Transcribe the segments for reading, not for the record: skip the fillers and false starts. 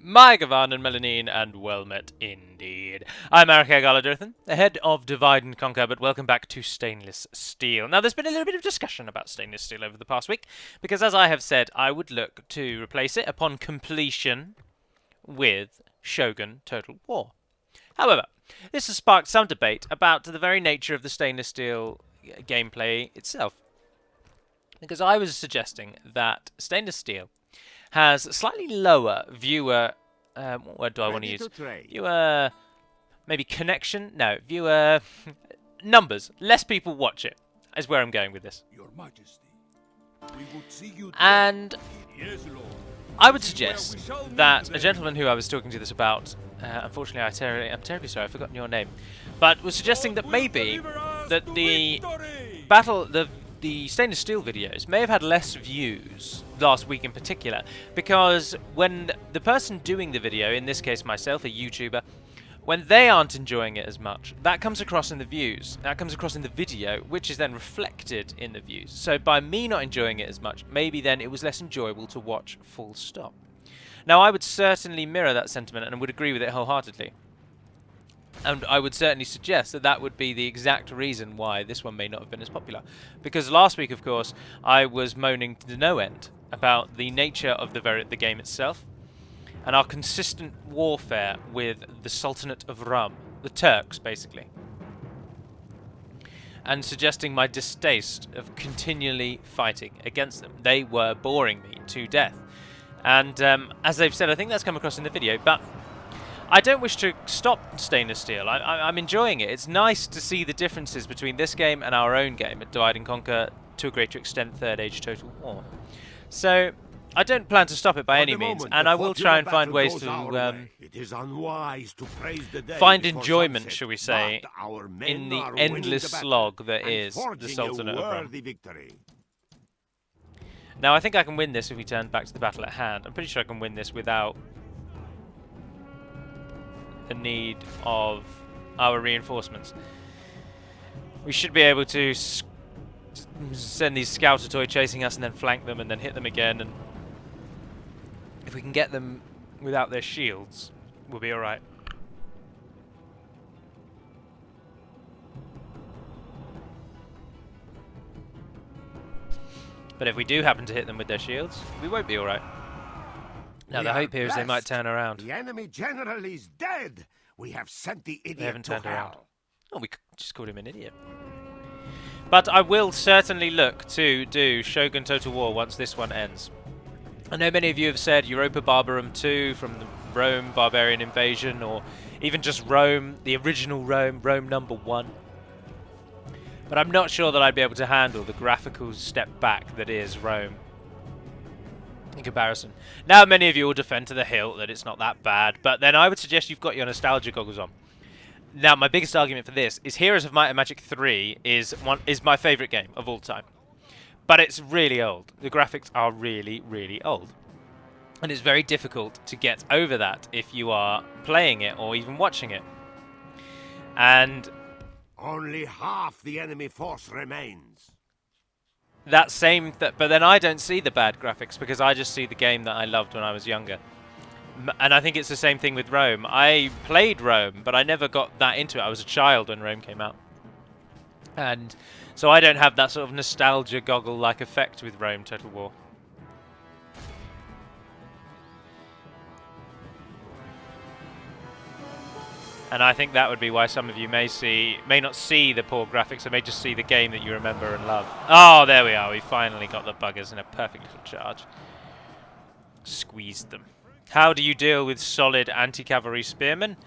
My Gavan and Melanine, and well met indeed. I'm Eric Galadurthan, the head of Divide and Conquer, but welcome back to Stainless Steel. Now, there's been a little bit of discussion about Stainless Steel over the past week, because as I have said, I would look to replace it upon completion with Shogun Total War. However, this has sparked some debate about the very nature of the Stainless Steel gameplay itself. Because I was suggesting that Stainless Steel has slightly lower viewer, what word do I want to use? Viewer, maybe connection? No, viewer numbers. Less people watch it, is where I'm going with this. Your Majesty, we would see you And yes, Lord. I would suggest that a gentleman who I was talking to this about, unfortunately I'm terribly sorry, I've forgotten your name, but was suggesting that maybe that the Stainless Steel videos may have had less views last week in particular, because when the person doing the video, in this case myself, a YouTuber, when they aren't enjoying it as much, that comes across in the views, that comes across in the video, which is then reflected in the views. So by me not enjoying it as much, maybe then it was less enjoyable to watch, full stop. Now I would certainly mirror that sentiment and would agree with it wholeheartedly. And I would certainly suggest that that would be the exact reason why this one may not have been as popular. Because last week, of course, I was moaning to no end about the nature of the game itself, and our consistent warfare with the Sultanate of Rum, the Turks, basically. And suggesting my distaste of continually fighting against them. They were boring me to death. And as they've said, I think that's come across in the video, but I don't wish to stop Stainless Steel. I'm enjoying it. It's nice to see the differences between this game and our own game at Divide and Conquer, to a greater extent, Third Age Total War. So I don't plan to stop it by any means, and I will try and find ways to find enjoyment, shall we say, in the endless slog that is the Sultanate of Rum. Now, I think I can win this if we turn back to the battle at hand. I'm pretty sure I can win this without the need of our reinforcements. We should be able to send these scouter toy chasing us and then flank them and then hit them again, and if we can get them without their shields, we'll be alright. But if we do happen to hit them with their shields, we won't be alright. Now, the hope here is they might turn around. The enemy general is dead. We have sent the idiot They haven't turned to around. hell. Oh, we just called him an idiot. But I will certainly look to do Shogun Total War once this one ends. I know many of you have said Europa Barbarum 2 from the Rome Barbarian Invasion, or even just Rome, the original Rome, Rome number 1. But I'm not sure that I'd be able to handle the graphical step back that is Rome in comparison. Now, many of you will defend to the hilt that it's not that bad, but then I would suggest you've got your nostalgia goggles on. Now, my biggest argument for this is Heroes of Might and Magic 3 is my favourite game of all time. But it's really old. The graphics are really, really old. And it's very difficult to get over that if you are playing it or even watching it. And Only half the enemy force remains. but then I don't see the bad graphics because I just see the game that I loved when I was younger. And I think it's the same thing with Rome. I played Rome, but I never got that into it. I was a child when Rome came out. And so I don't have that sort of nostalgia goggle-like effect with Rome Total War. And I think that would be why some of you may not see the poor graphics, or may just see the game that you remember and love. Oh, there we are. We finally got the buggers in a perfect little charge. Squeezed them. How do you deal with solid anti-cavalry spearmen?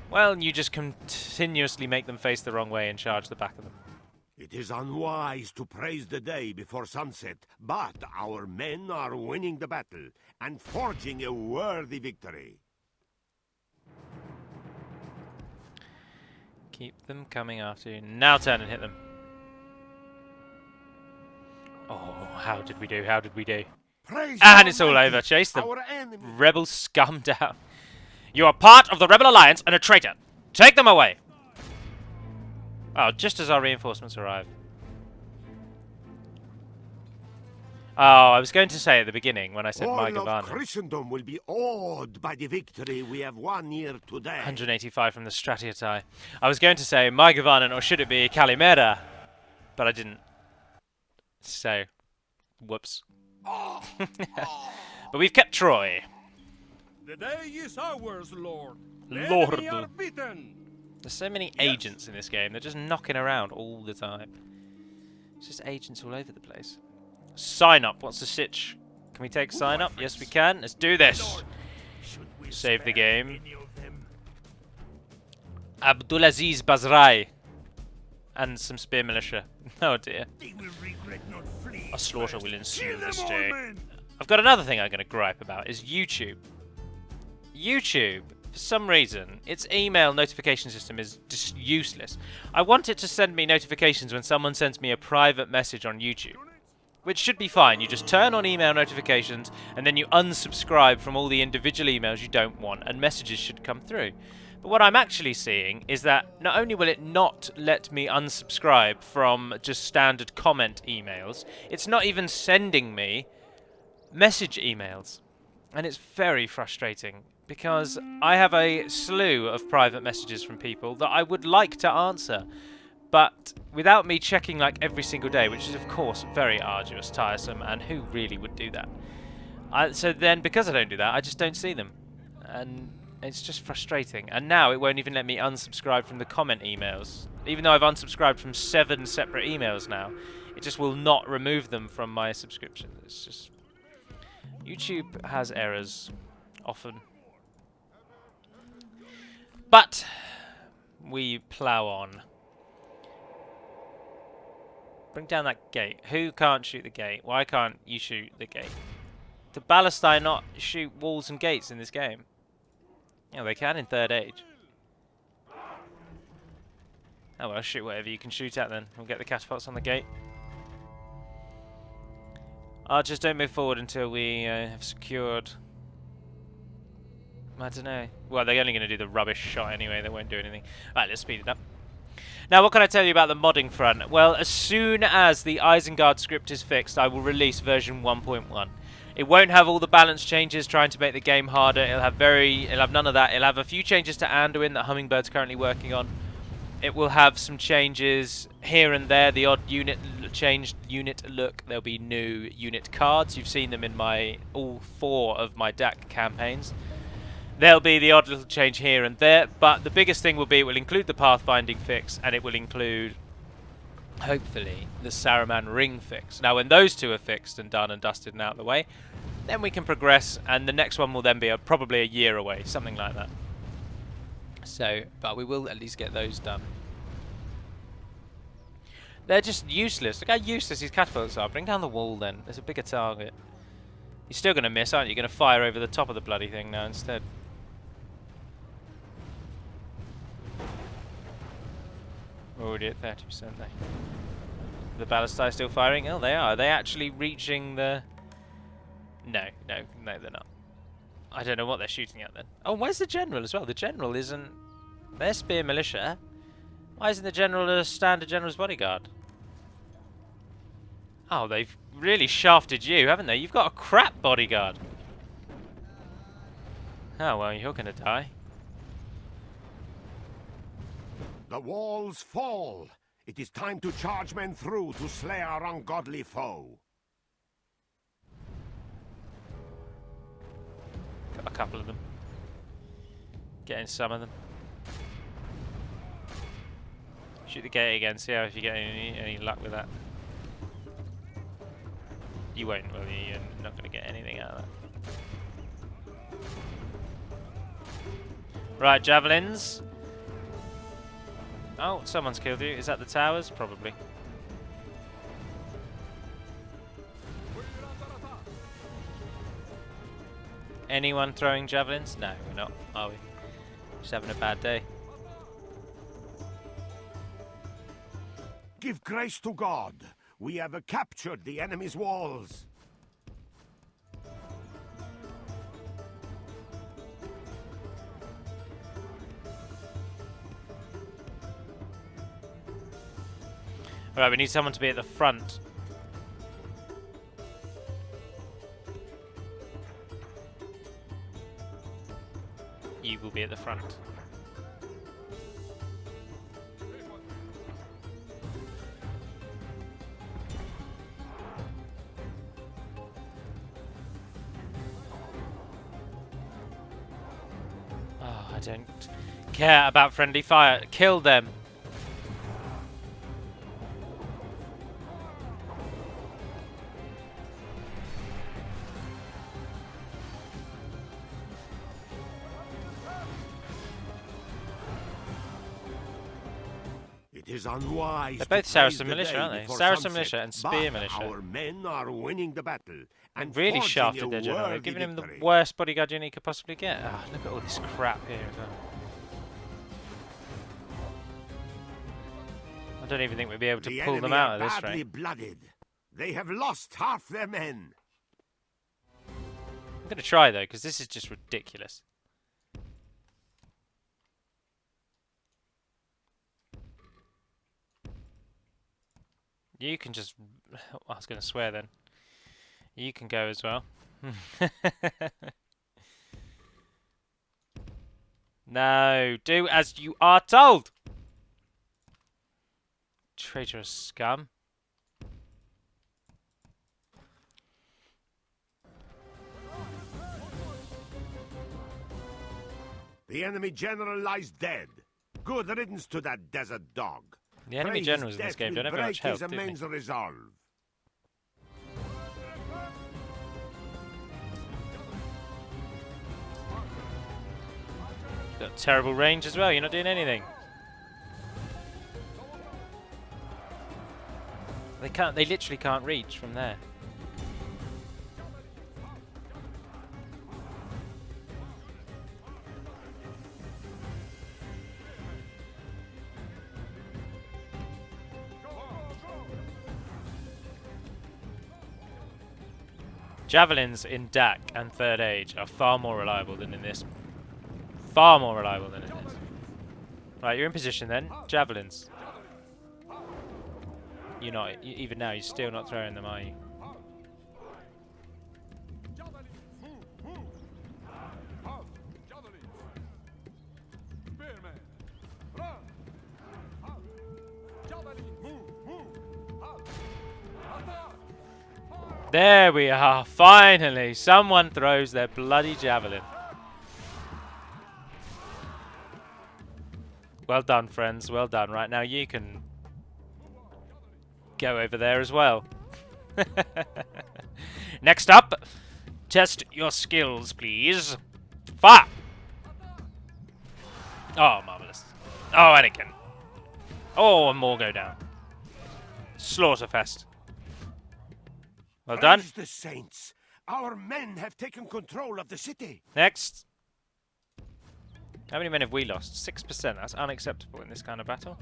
Well, you just continuously make them face the wrong way and charge the back of them. It is unwise to praise the day before sunset, but our men are winning the battle and forging a worthy victory. Keep them coming after you. Now turn and hit them. Oh, how did we do? How did we do? Praise And it's all Almighty, over. Chase them. our enemy. Rebel scum down. You are part of the Rebel Alliance and a traitor. Take them away. Oh, just as our reinforcements arrive. Oh, I was going to say at the beginning when I said All my of Gavarna. Christendom will be awed by the victory we have won here today. 185 from the Stratiotai. I was going to say my Gavarna, or should it be Calimera? But I didn't. So, whoops. But we've kept Troy. The day is ours, Lord. The Lord. enemy are beaten. There's so many agents in this game. They're just knocking around all the time. It's just agents all over the place. Sign up. What's the sitch? Can we take sign up? Yes, we can. Let's do this. Save the game. Abdulaziz Bazrai. And some spear militia. Oh dear. A slaughter will ensue this day. I've got another thing I'm going to gripe about, is YouTube. YouTube, for some reason, its email notification system is just useless. I want it to send me notifications when someone sends me a private message on YouTube. Which should be fine. You just turn on email notifications and then you unsubscribe from all the individual emails you don't want and messages should come through. But what I'm actually seeing is that not only will it not let me unsubscribe from just standard comment emails, it's not even sending me message emails. And it's very frustrating because I have a slew of private messages from people that I would like to answer. But without me checking like every single day, which is of course very arduous, tiresome, and who really would do that? So then, because I don't do that, I just don't see them. And it's just frustrating. And now it won't even let me unsubscribe from the comment emails. Even though I've unsubscribed from 7 separate emails now, it just will not remove them from my subscription. It's just... YouTube has errors, often. But we plough on. Bring down that gate. Who can't shoot the gate? Why can't you shoot the gate? Do Ballistae not shoot walls and gates in this game? Yeah, they can in Third Age. Oh well, shoot whatever you can shoot at then. We'll get the catapults on the gate. Archers, don't move forward until we have secured... I don't know. Well, they're only going to do the rubbish shot anyway. They won't do anything. Right, let's speed it up. Now, what can I tell you about the modding front? Well, as soon as the Isengard script is fixed, I will release version 1.1. It won't have all the balance changes trying to make the game harder. It'll have none of that. It'll have a few changes to Anduin that Hummingbird's currently working on. It will have some changes here and there, the odd changed unit look. There'll be new unit cards. You've seen them in all 4 of my DaC campaigns. There'll be the odd little change here and there, but the biggest thing will be it will include the pathfinding fix, and it will include, hopefully, the Saruman ring fix. Now, when those 2 are fixed and done and dusted and out of the way, then we can progress, and the next one will then be probably a year away, something like that. So, but we will at least get those done. They're just useless. Look how useless these catapults are. Bring down the wall then. There's a bigger target. You're still going to miss, aren't you? You're going to fire over the top of the bloody thing now instead. We're already at 30%, though. The Ballistae still firing? Oh, they are. Are they actually reaching the... No, they're not. I don't know what they're shooting at then. Oh, where's the general as well? The general isn't... They're spear militia. Why isn't the general a standard general's bodyguard? Oh, they've really shafted you, haven't they? You've got a crap bodyguard. Oh, well, you're going to die. The walls fall. It is time to charge men through to slay our ungodly foe. Got a couple of them. Getting some of them. Shoot the gate again, see if you get any luck with that. You won't, will you? You're not going to get anything out of that. Right, javelins. Oh, someone's killed you. Is that the towers? Probably. Anyone throwing javelins? No, we're not, are we? Just having a bad day. Give grace to God. We have captured the enemy's walls. Alright, we need someone to be at the front. you will be at the front. Oh, I don't care about friendly fire. Kill them. It is unwise. They're to both praise Saracen the militia, day aren't they? before Saracen sunset, militia and spear but militia. Our men are winning the battle and Really forging shafted a their general. They're worthy giving him the victory. worst bodyguard unit he could possibly get. Ah, look at all this crap here as well. I don't even think we'll be able to The pull them enemy out are of this badly rate. blooded. They have lost half their men. I'm going to try though, because this is just ridiculous. You can just... I was going to swear then. You can go as well. No, do as you are told! Traitorous scum. The enemy general lies dead. Good riddance to that desert dog. The enemy Pray his generals in this death game will don't have very much break help, his do they? immense resolve. Got terrible range as well, you're not doing anything. They literally can't reach from there. Javelins in DaC and Third Age are far more reliable than in this. Far more reliable than in this. Right, you're in position then. Javelins. You're not, even now, you're still not throwing them, are you? There we are, finally! Someone throws their bloody javelin. Well done, friends, well done. Right, now you can go over there as well. Next up, test your skills, please. Fire! Oh, marvellous. Oh, Anakin. Oh, and more go down. Slaughterfest. Well done. Praise the saints. Our men have taken control of the city. Next. How many men have we lost? 6%. That's unacceptable in this kind of battle.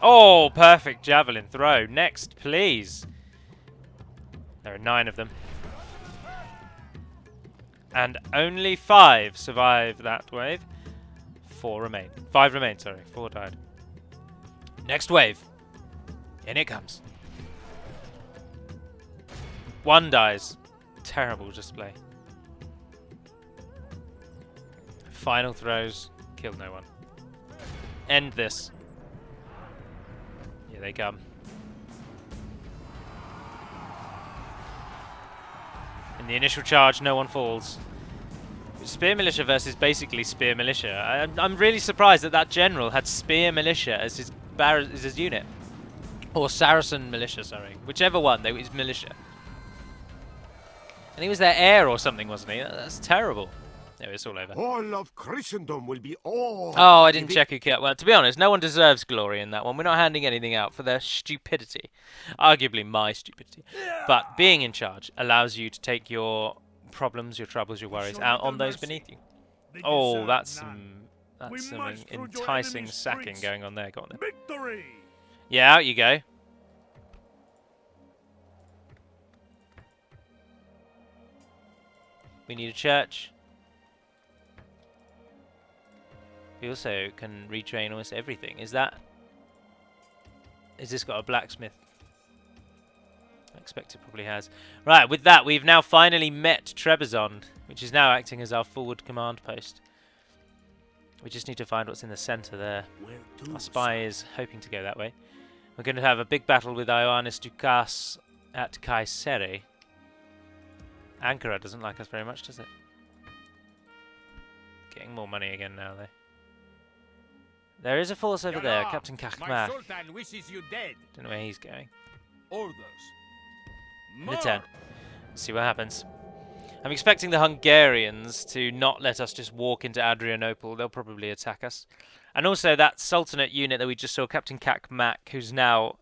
Oh, perfect javelin throw. Next, please. There are 9 of them. And only 5 survive that wave. 4 remain. 5 remain, sorry. 4 died. Next wave. In it comes. 1 dies. Terrible display. Final throws. Kill no one. End this. Here they come. In the initial charge, no one falls. Spear militia versus basically spear militia. I'm really surprised that that general had spear militia as his unit. Or Saracen militia, sorry. Whichever one, they was militia. And he was their heir or something, wasn't he? That's terrible. There, it's all over. All of Christendom will be all. Oh, I didn't check who killed. Well, to be honest, no one deserves glory in that one. We're not handing anything out for their stupidity. Arguably my stupidity. But being in charge allows you to take your problems, your troubles, your worries out on those beneath you. Oh, that's some enticing sacking going on there. Go on then. Victory! Yeah, out you go. We need a church. We also can retrain almost everything. Is this got a blacksmith? I expect it probably has. Right, with that, we've now finally met Trebizond, which is now acting as our forward command post. We just need to find what's in the centre there. Our spy is hoping to go that way. We're going to have a big battle with Ioannis Doukas at Kayseri. Ankara doesn't like us very much, does it? Getting more money again now, though. There is a force over there, Captain My Kakhmah. Sultan wishes you dead. Don't know where he's going. Orders. The 10. Let's see what happens. I'm expecting the Hungarians to not let us just walk into Adrianople. They'll probably attack us. And also that Sultanate unit that we just saw, Captain Kakhmah, who's now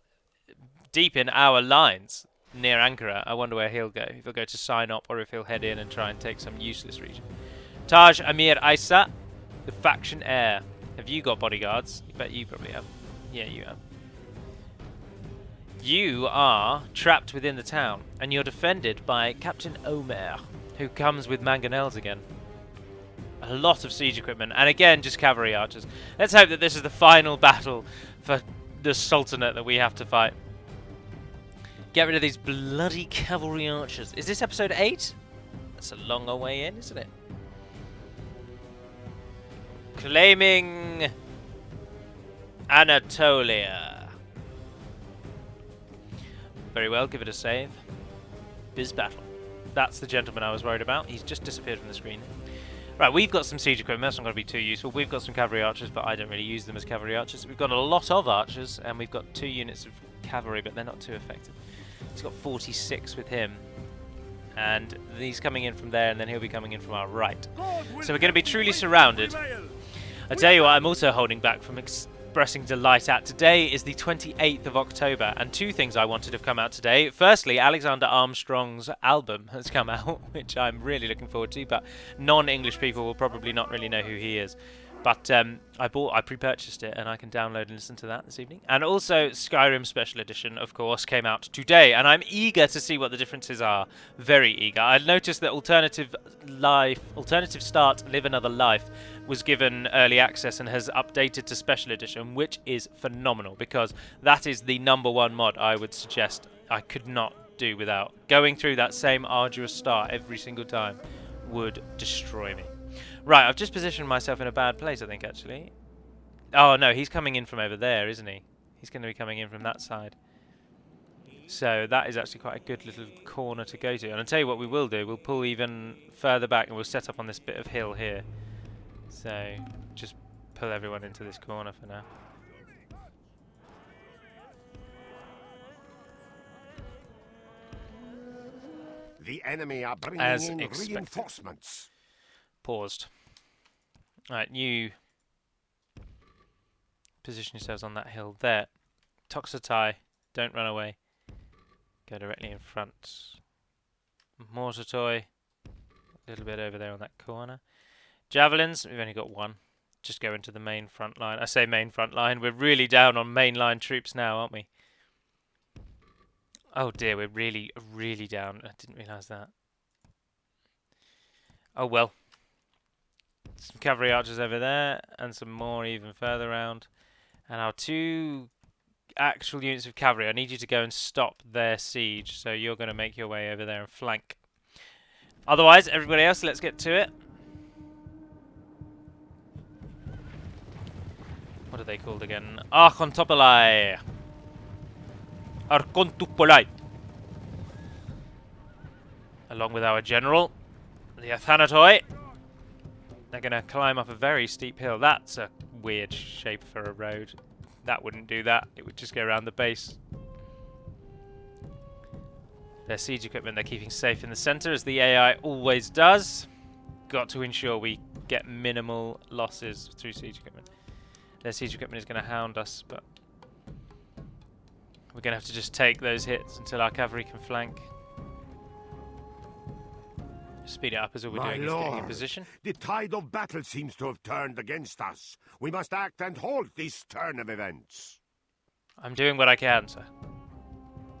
deep in our lines near Ankara. I wonder where he'll go. If he'll go to Sinop or if he'll head in and try and take some useless region. Taj Amir Isa, the faction heir. Have you got bodyguards? I bet you probably have. Yeah, you have. You are trapped within the town, and you're defended by Captain Omer, who comes with mangonels again. A lot of siege equipment, and again, just cavalry archers. Let's hope that this is the final battle for the Sultanate that we have to fight. Get rid of these bloody cavalry archers. Is this episode 8? That's a long way in, isn't it? Claiming Anatolia. Very well, give it a save. Biz battle. That's the gentleman I was worried about. He's just disappeared from the screen. Right, we've got some siege equipment. That's not going to be too useful. We've got some cavalry archers, but I don't really use them as cavalry archers. We've got a lot of archers, and we've got 2 units of cavalry, but they're not too effective. He's got 46 with him. And he's coming in from there, and then he'll be coming in from our right. So we're going to be truly surrounded. I tell you what, I'm also holding back from expressing delight at. Today is the 28th of October, and 2 things I wanted to have come out today. Firstly, Alexander Armstrong's album has come out, which I'm really looking forward to, but non-English people will probably not really know who he is. But I pre-purchased it, and I can download and listen to that this evening. And also, Skyrim Special Edition, of course, came out today, and I'm eager to see what the differences are. Very eager. I noticed that Alternative Start, Live Another Life was given early access and has updated to Special Edition, which is phenomenal, because that is the #1 mod I would suggest I could not do without. Going through that same arduous start every single time would destroy me. Right, I've just positioned myself in a bad place, I think, actually. Oh, no, he's coming in from over there, isn't he? He's going to be coming in from that side. So that is actually quite a good little corner to go to. And I'll tell you what we will do. We'll pull even further back and we'll set up on this bit of hill here. So just pull everyone into this corner for now. The enemy are bringing As in expected. reinforcements. Paused. Alright, you position yourselves on that hill there. Toxotai, don't run away. Go directly in front. Mortartoy, a little bit over there on that corner. Javelins, we've only got 1. Just go into the main front line. I say main front line, we're really down on mainline troops now, aren't we? Oh dear, we're really, really down. I didn't realise that. Oh well. Some cavalry archers over there, and some more even further around. And our 2 actual units of cavalry, I need you to go and stop their siege, so you're going to make your way over there and flank. Otherwise, everybody else, let's get to it. What are they called again? Archontopoli. Archontopoli. Along with our general, the Athanatoi. They're going to climb up a very steep hill. That's a weird shape for a road. That wouldn't do that. It would just go around the base. Their siege equipment they're keeping safe in the center, as the AI always does. Got to ensure we get minimal losses through siege equipment. Their siege equipment is going to hound us, but we're going to have to just take those hits until our cavalry can flank. Speed it up as all we're My doing is getting in lord, position. the tide of battle seems to have turned against us. We must act and halt this turn of events. I'm doing what I can, sir.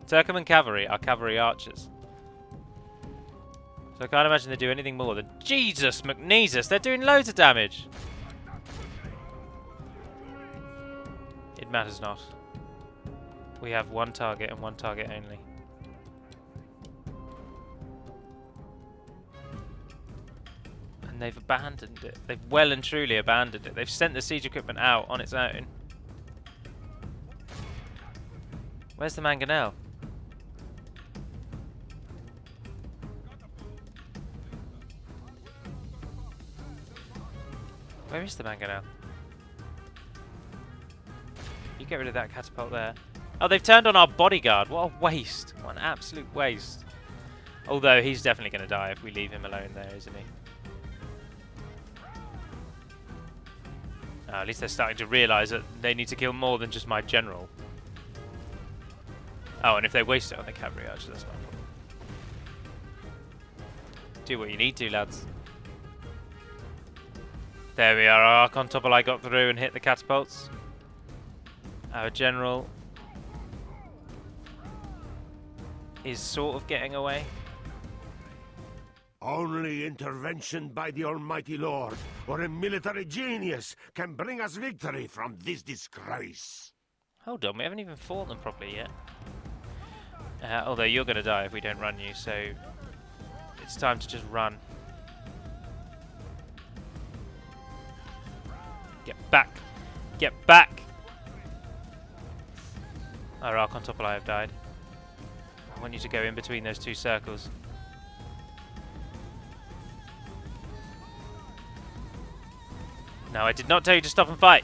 Turkoman cavalry are cavalry archers. So I can't imagine they do anything more than... Jesus McNesus, they're doing loads of damage! It matters not. We have 1 target and 1 target only. they've abandoned it. They've well and truly abandoned it. They've sent the siege equipment out on its own. Where's the mangonel? Where is the mangonel? You get rid of that catapult there. Oh, they've turned on our bodyguard. What a waste. What an absolute waste. Although he's definitely going to die if we leave him alone there, isn't he? Oh, at least they're starting to realise that they need to kill more than just my general. Oh, and if they waste it on the cavalry archer, that's not a problem. Do what you need to, lads. There we are. Our Archon Topoli got through and hit the catapults. Our general is sort of getting away. Only intervention by the Almighty Lord or a military genius can bring us victory from this disgrace. Hold on, we haven't even fought them properly yet. Although you're going to die if we don't run you, so it's time to just run. Get back! Get back! Our Archon Topoli have died. I want you to go in between those two circles. No, I did not tell you to stop and fight.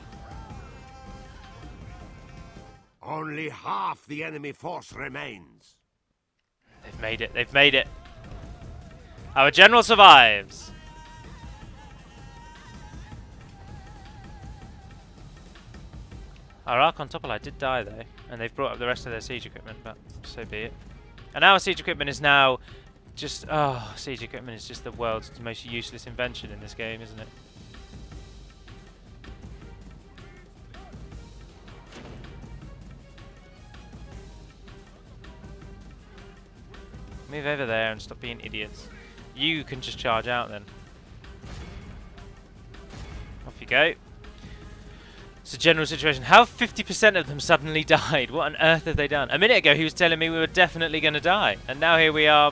Only half the enemy force remains. They've made it. They've made it. Our general survives. Our Archon Topoli did die though, and they've brought up the rest of their siege equipment, but so be it. And our siege equipment is now just... Oh, siege equipment is just the world's most useless invention in this game, isn't it? Move over there and stop being idiots. You can just charge out then. Off you go. It's a general situation. How have 50% of them suddenly died? What on earth have they done? A minute ago he was telling me we were definitely going to die. And now here we are,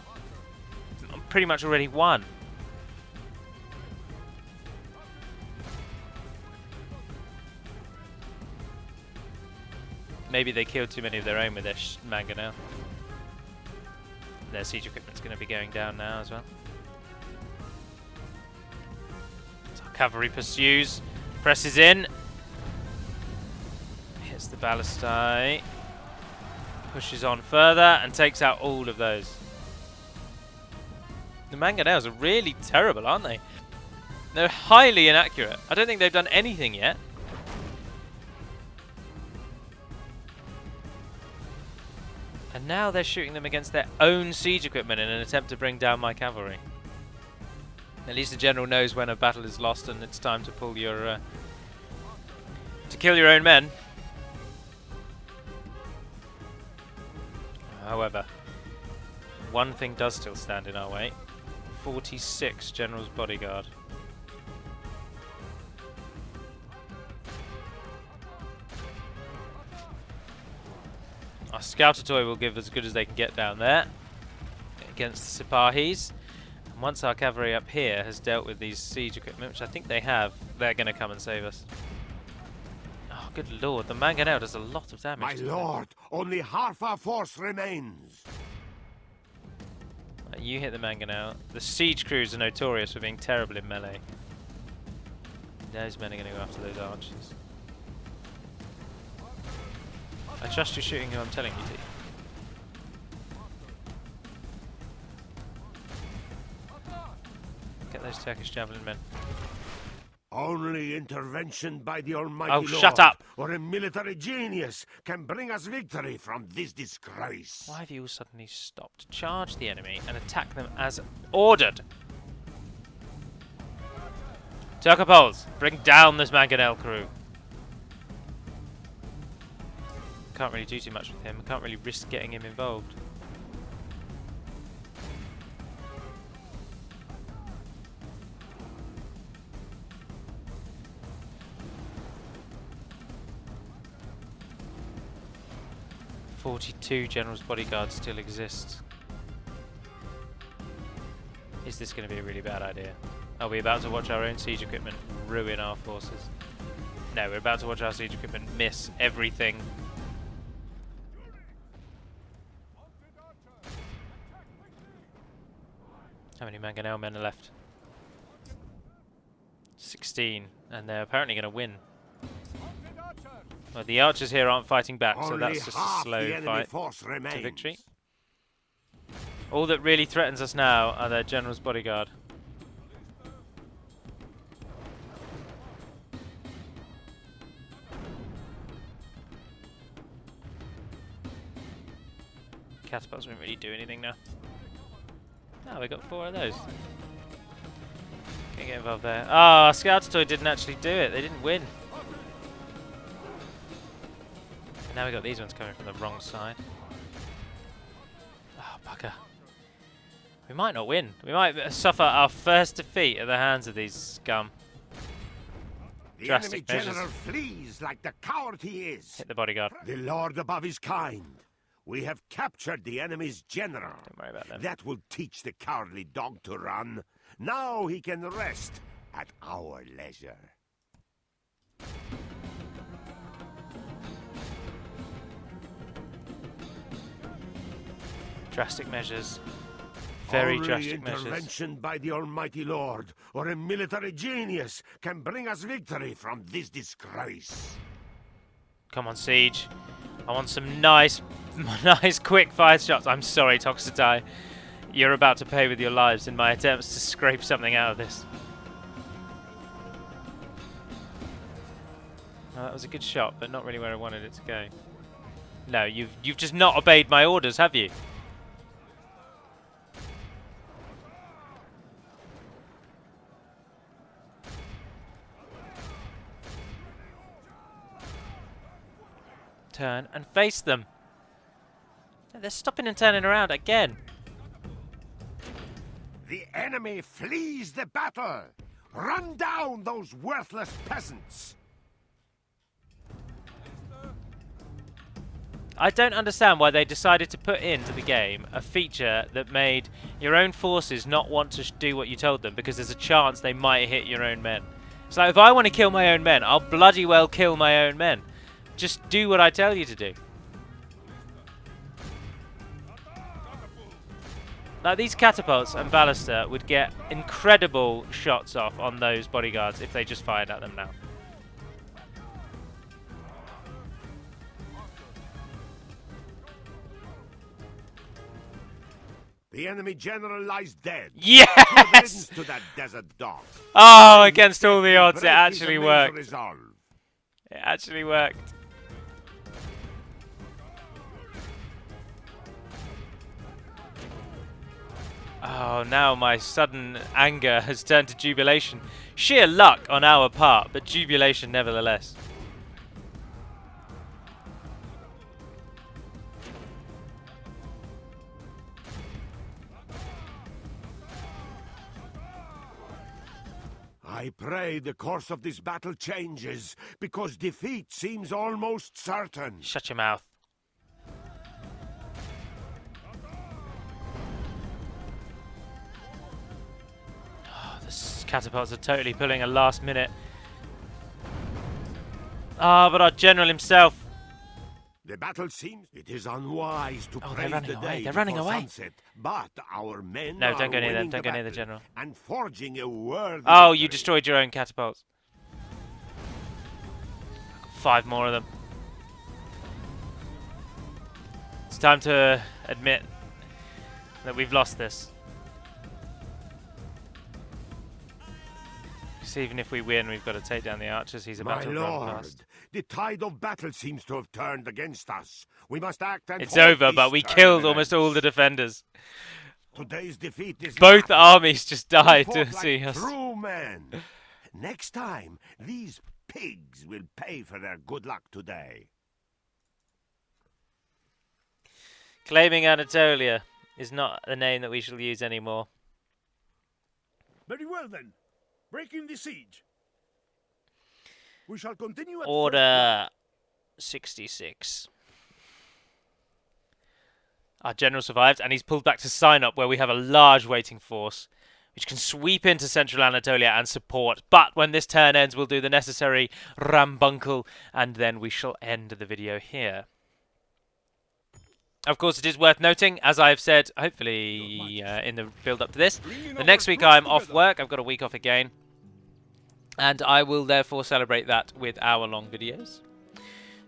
pretty much already won. Maybe they killed too many of their own with their mangonel. Their siege equipment's going to be going down now as well. So our cavalry pursues, presses in, hits the ballistae, pushes on further and takes out all of those. The mangonels are really terrible, aren't they? They're highly inaccurate. I don't think they've done anything yet. And now they're shooting them against their own siege equipment in an attempt to bring down my cavalry. At least the general knows when a battle is lost and it's time to pull your... to kill your own men. However, one thing does still stand in our way. 46 General's Bodyguard. Our Scouter Toy will give as good as they can get down there against the Sipahis. And once our cavalry up here has dealt with these siege equipment, which I think they have, they're going to come and save us. Oh, good lord, the mangonel does a lot of damage. My lord, only half our force remains. You hit the mangonel. The siege crews are notorious for being terrible in melee. Those men are going to go after those archers. I trust you shooting who I'm telling you to. Get those Turkish javelin men. Only intervention by the Almighty Oh, Lord shut up! or a military genius can bring us victory from this disgrace. Why have you all suddenly stopped? Charge the enemy and attack them as ordered. Turcopoles, bring down this mangonel crew. Can't really do too much with him. Can't really risk getting him involved. ...42 General's Bodyguards still exist. Is this going to be a really bad idea? Are we about to watch our own siege equipment ruin our forces? No, we're about to watch our siege equipment miss everything. How many mangonel men are left? 16, and they're apparently going to win. Well, the archers here aren't fighting back, so that's just a slow fight to victory. All that really threatens us now are their general's bodyguard. Catapults won't really do anything now. Oh, we got 4 of those. Can't get involved there. Ah, Scouts Toy didn't actually do it. They didn't win. And now we got these ones coming from the wrong side. Oh, bugger. We might not win. We might suffer our first defeat at the hands of these scum. The Drastic enemy measures. general flees like the coward he is. Hit the bodyguard. The Lord above is kind. We have captured the enemy's general. Don't worry about them. That will teach the cowardly dog to run. Now he can rest at our leisure. Drastic measures. Very Only drastic measures. intervention by the Almighty Lord or a military genius can bring us victory from this disgrace. Come on, Siege. I want some nice quick fire shots. I'm sorry, Toxotai. You're about to pay with your lives in my attempts to scrape something out of this. Well, that was a good shot, but not really where I wanted it to go. No, you've just not obeyed my orders, have you? Turn and face them. They're stopping and turning around again. The enemy flees the battle. Run down those worthless peasants. I don't understand why they decided to put into the game a feature that made your own forces not want to do what you told them because there's a chance they might hit your own men. It's like, if I want to kill my own men, I'll bloody well kill my own men. Just do what I tell you to do. Like, these catapults and ballista would get incredible shots off on those bodyguards if they just fired at them now. The enemy general lies dead. Yes! To that desert dog. Oh, against all the odds, it Break actually his amazing worked. resolve. It actually worked. Oh, now my sudden anger has turned to jubilation. Sheer luck on our part, but jubilation nevertheless. I pray the course of this battle changes, because defeat seems almost certain. Shut your mouth. Oh, the catapults are totally pulling a last minute. Ah, but our general himself. The battle seems it is unwise to Oh, they're praise running the away. day They're running before away. sunset, but our men No, are don't go near them. winning Don't go near the battle general. and forging a worthy Oh, you victory. destroyed your own catapults. 5 more of them. It's time to admit that we've lost this. Because even if we win, we've got to take down the archers. He's about My to run lord, past. the tide of battle seems to have turned against us. We must act and It's halt over, these but we killed turbulence. almost all the defenders. Today's defeat is Both nothing. armies just We died fought to like see us. true men. Next time, these pigs will pay for their good luck today. Claiming Anatolia is not the name that we shall use anymore. Very well then. Breaking the siege. We shall continue at Order 66. Our general survived, and he's pulled back to sign up, where we have a large waiting force. which can sweep into central Anatolia and support. But when this turn ends, we'll do the necessary rambuncle, and then we shall end the video here. Of course, it is worth noting, as I've said, hopefully in the build-up to this, the next week I'm off work. I've got a week off again. And I will therefore celebrate that with hour-long videos.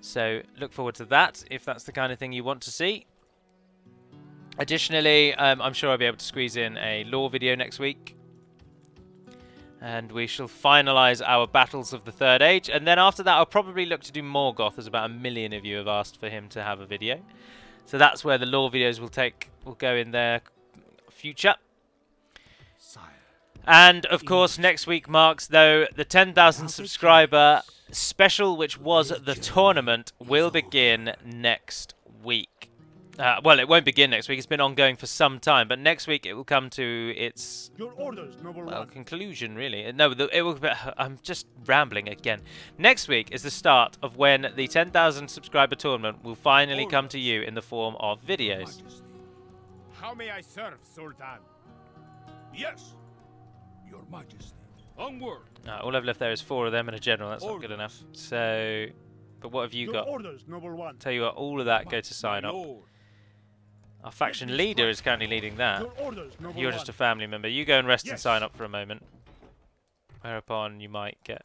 So look forward to that, if that's the kind of thing you want to see. Additionally, I'm sure I'll be able to squeeze in a lore video next week. And we shall finalise our Battles of the Third Age. And then after that, I'll probably look to do Morgoth, as about 1 million of you have asked for him to have a video. So that's where the lore videos will go in their future. And of course, next week marks, though, the 10,000 subscriber special, which was the tournament, will begin next week. Well, it won't begin next week. It's been ongoing for some time, but next week it will come to its conclusion, really. No, it will. I'm just rambling again. Next week is the start of when the 10,000 subscriber tournament will finally come to you in the form of videos. How may I serve, Sultan? Yes, Your Majesty. Onward. All I've left there is 4 of them and a general. That's not good enough. So, but what have you got? Orders, noble one. Tell you what, all of that go to sign up. Our faction leader is currently leading that. You're just a family member. You go and rest and sign up for a moment. Whereupon you might get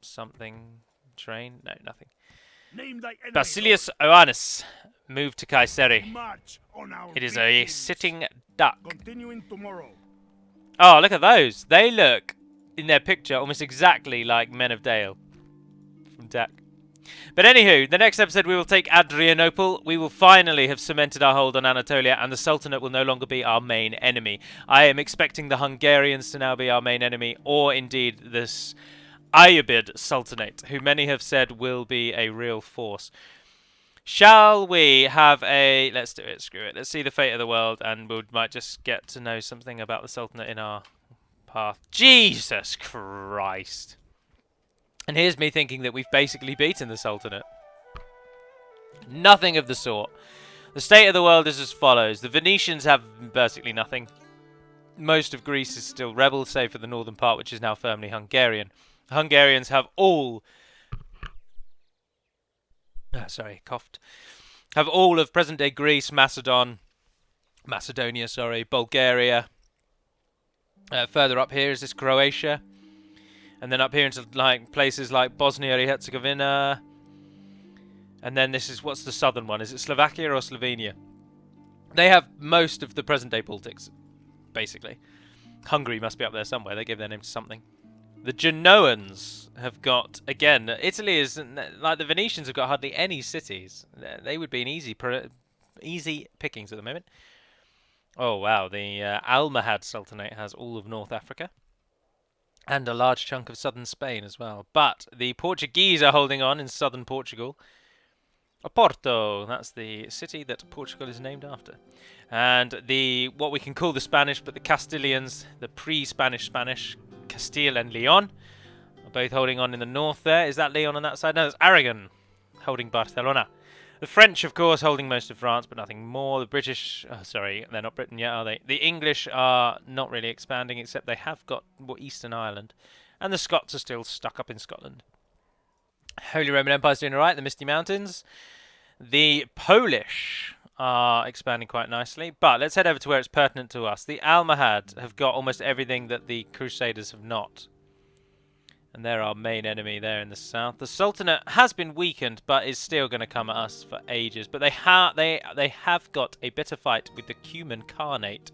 something. Train? No, nothing. Basilius Oannes moved to Kayseri. It is a sitting duck. Oh, look at those. They look, in their picture, almost exactly like Men of Dale from DaC. But anywho, the next episode we will take Adrianople. We will finally have cemented our hold on Anatolia, and the Sultanate will no longer be our main enemy. I am expecting the Hungarians to now be our main enemy, or indeed this Ayyubid Sultanate, who many have said will be a real force. Shall we have a... Let's do it, screw it. Let's see the fate of the world, and we might just get to know something about the Sultanate in our path. Jesus Christ. And here's me thinking that we've basically beaten the Sultanate. Nothing of the sort. The state of the world is as follows. The Venetians have basically nothing. Most of Greece is still rebel, save for the northern part, which is now firmly Hungarian. The Hungarians have all... coughed. Have all of present-day Greece, Macedonia, Bulgaria. Further up here is this Croatia. And then up here into like places like Bosnia and Herzegovina. And then this is, what's the southern one? Is it Slovakia or Slovenia? They have most of the present-day Baltics, basically. Hungary must be up there somewhere. They gave their name to something. The Genoans have got, again, Italy is, like the Venetians have got hardly any cities. They would be an easy pickings at the moment. Oh, wow. The Almohad Sultanate has all of North Africa. And a large chunk of southern Spain as well. But the Portuguese are holding on in southern Portugal. Oporto, that's the city that Portugal is named after. And the what we can call the Spanish, but the Castilians, the pre-Spanish Castile and Leon, are both holding on in the north there. Is that Leon on that side? No, that's Aragon holding Barcelona. The French, of course, holding most of France, but nothing more. The British, sorry, they're not Britain yet, are they? The English are not really expanding, except they have got Eastern Ireland. And the Scots are still stuck up in Scotland. Holy Roman Empire's doing alright, the Misty Mountains. The Polish are expanding quite nicely, but let's head over to where it's pertinent to us. The Almohad have got almost everything that the Crusaders have not. And they're our main enemy there in the south. The Sultanate has been weakened, but is still going to come at us for ages. But they have got a bitter fight with the Cuman Khanate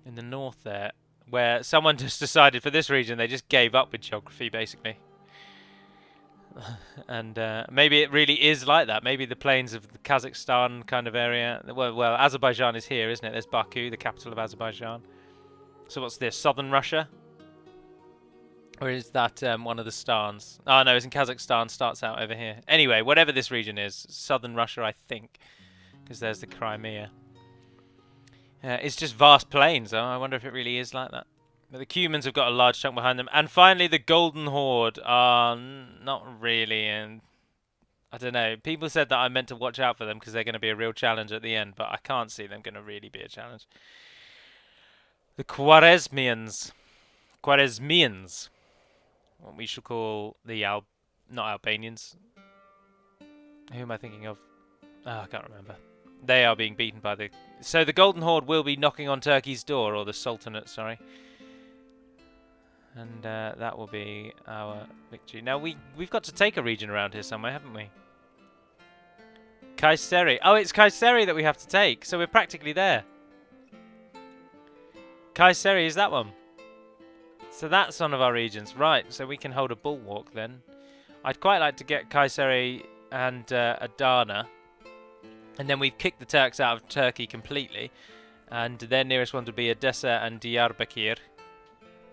in the north there, where someone just decided for this region they just gave up with geography, basically. And maybe it really is like that. Maybe the plains of the Kazakhstan kind of area. Well, Azerbaijan is here, isn't it? There's Baku, the capital of Azerbaijan. So what's this? Southern Russia? Or is that one of the stans? Oh, no, it's in Kazakhstan. Starts out over here. Anyway, whatever this region is, southern Russia, I think. Because there's the Crimea. It's just vast plains, though. I wonder if it really is like that. But the Cumans have got a large chunk behind them. And finally, the Golden Horde are not really. And I don't know. People said that I meant to watch out for them because they're going to be a real challenge at the end. But I can't see them going to really be a challenge. The Khwarezmians. Khwarezmians. What we should call the not Albanians. Who am I thinking of? Oh, I can't remember. They are being beaten by the... So the Golden Horde will be knocking on Turkey's door, or the Sultanate, sorry. And that will be our victory. Now, we've got to take a region around here somewhere, haven't we? Kayseri. Oh, it's Kayseri that we have to take, so we're practically there. Kayseri is that one. So that's one of our regions. Right, so we can hold a bulwark then. I'd quite like to get Kayseri and Adana. And then we've kicked the Turks out of Turkey completely. And their nearest ones would be Edessa and Diyarbakir,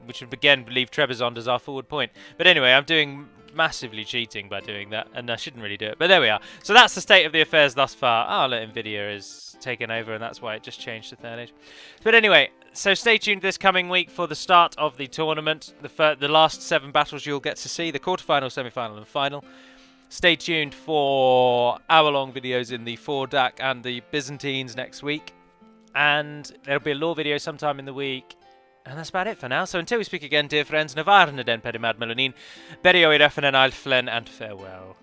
which would again leave Trebizond as our forward point. But anyway, I'm doing massively cheating by doing that, and I shouldn't really do it. But there we are. So that's the state of the affairs thus far. Oh, look, Nvidia is taken over, and that's why it just changed to third age. But anyway, so stay tuned this coming week for the start of the tournament. The last 7 battles you'll get to see, the quarterfinal, semi-final, and final. Stay tuned for hour-long videos in the 4 DaC and the Byzantines next week. And there'll be a law video sometime in the week. And that's about it for now. So until we speak again, dear friends, na varna den pedimad melonin, berio i refen en alflen, and farewell.